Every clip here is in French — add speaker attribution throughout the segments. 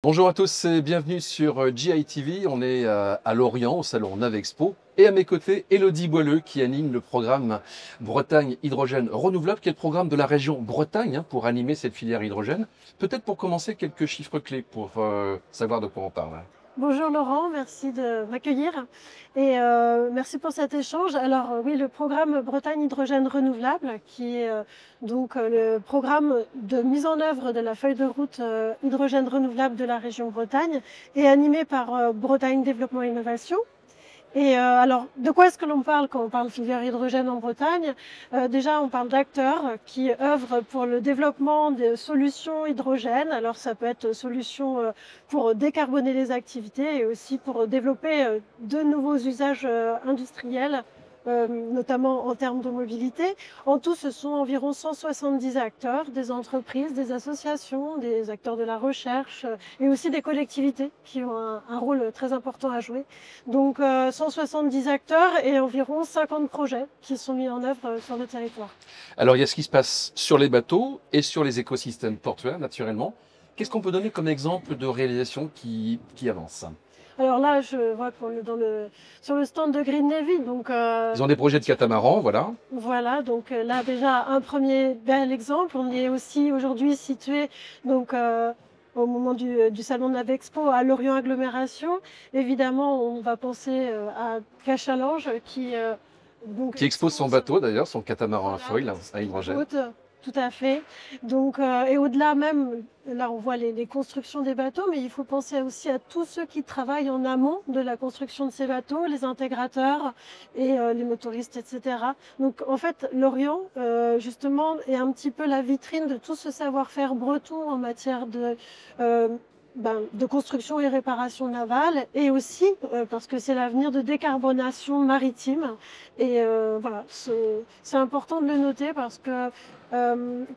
Speaker 1: Bonjour à tous et bienvenue sur GITV. On est à Lorient au salon Navexpo et à mes côtés Élodie Boileux qui anime le programme Bretagne Hydrogène Renouvelable qui est le programme de la région Bretagne pour animer cette filière hydrogène. Peut-être pour commencer quelques chiffres clés pour savoir de quoi on parle.
Speaker 2: Bonjour Laurent, merci de m'accueillir et merci pour cet échange. Alors oui, le programme Bretagne Hydrogène Renouvelable, qui est donc le programme de mise en œuvre de la feuille de route hydrogène renouvelable de la région Bretagne, est animé par Bretagne Développement et Innovation. Et alors, de quoi est-ce que l'on parle quand on parle filière hydrogène en Bretagne? Déjà, on parle d'acteurs qui œuvrent pour le développement des solutions hydrogène. Alors, ça peut être solutions pour décarboner les activités et aussi pour développer de nouveaux usages industriels, notamment en termes de mobilité. En tout, ce sont environ 170 acteurs, des entreprises, des associations, des acteurs de la recherche et aussi des collectivités qui ont un rôle très important à jouer. Donc 170 acteurs et environ 50 projets qui sont mis en œuvre sur le territoire.
Speaker 1: Alors il y a ce qui se passe sur les bateaux et sur les écosystèmes portuaires naturellement. Qu'est-ce qu'on peut donner comme exemple de réalisation qui avance?
Speaker 2: Alors là, je vois qu'on est sur le stand de Green Navy. Donc,
Speaker 1: Ils ont des projets de catamaran, voilà.
Speaker 2: voilà, donc là déjà un premier bel exemple. On est aussi aujourd'hui situé donc, au moment du salon de Navexpo à Lorient Agglomération. Évidemment, on va penser à Cachalange
Speaker 1: Qui expose son bateau d'ailleurs, son catamaran à foil à
Speaker 2: qui
Speaker 1: hydrogène.
Speaker 2: flotte. Tout à fait. Donc, et au-delà même, là on voit les constructions des bateaux, mais il faut penser aussi à tous ceux qui travaillent en amont de la construction de ces bateaux, les intégrateurs et les motoristes, etc. Donc en fait, Lorient, justement, est un petit peu la vitrine de tout ce savoir-faire breton en matière de construction et réparation navale, et aussi parce que c'est l'avenir de décarbonation maritime. Et voilà, c'est important de le noter parce que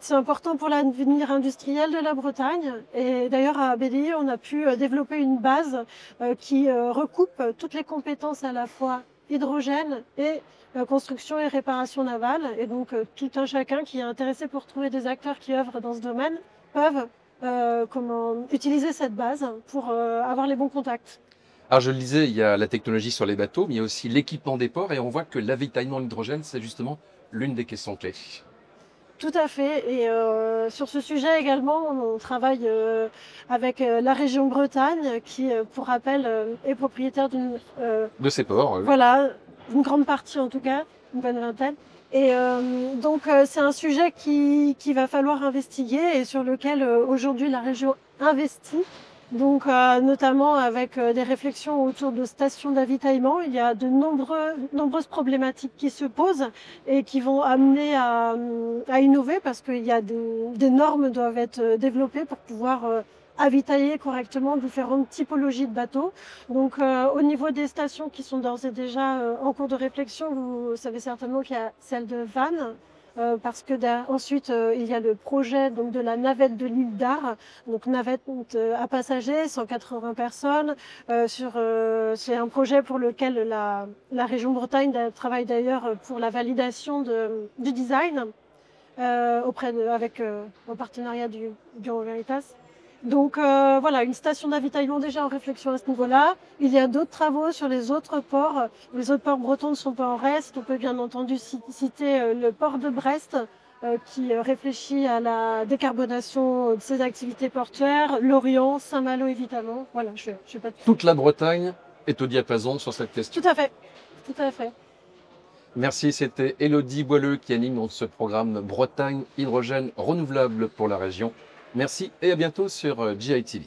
Speaker 2: c'est important pour l'avenir industriel de la Bretagne. Et d'ailleurs, à BDI, on a pu développer une base qui recoupe toutes les compétences à la fois hydrogène et construction et réparation navale. Et donc, tout un chacun qui est intéressé pour trouver des acteurs qui œuvrent dans ce domaine peuvent utiliser cette base pour avoir les bons contacts.
Speaker 1: Alors je le disais, il y a la technologie sur les bateaux, mais il y a aussi l'équipement des ports et on voit que l'avitaillement en hydrogène, c'est justement l'une des questions clés.
Speaker 2: Tout à fait. Et sur ce sujet également, on travaille avec la région Bretagne, qui, pour rappel, est propriétaire
Speaker 1: De ces ports,
Speaker 2: voilà, une grande partie en tout cas, une bonne vingtaine. Et donc c'est un sujet qui va falloir investiguer et sur lequel aujourd'hui la région investit. Donc notamment avec des réflexions autour de stations d'avitaillement. Il y a de nombreuses problématiques qui se posent et qui vont amener à innover parce qu'il y a des normes doivent être développées pour pouvoir avitailler correctement différentes typologies de bateaux. Donc au niveau des stations qui sont d'ores et déjà en cours de réflexion, vous savez certainement qu'il y a celle de Vannes. Parce que ensuite il y a le projet donc de la navette de l'île d'Ar, donc navette à passagers, 180 personnes. C'est un projet pour lequel la région Bretagne travaille d'ailleurs pour la validation du design en partenariat du Bureau Veritas. Donc voilà, une station d'avitaillement déjà en réflexion à ce niveau-là. Il y a d'autres travaux sur les autres ports. Les autres ports bretons ne sont pas en reste. On peut bien entendu citer le port de Brest qui réfléchit à la décarbonation de ses activités portuaires. Lorient, Saint-Malo évidemment. Voilà, je vais pas...
Speaker 1: Toute la Bretagne est au diapason sur cette question.
Speaker 2: Tout à fait, tout à fait.
Speaker 1: Merci, c'était Élodie Boileux qui anime donc ce programme Bretagne Hydrogène Renouvelable pour la région. Merci et à bientôt sur GITV.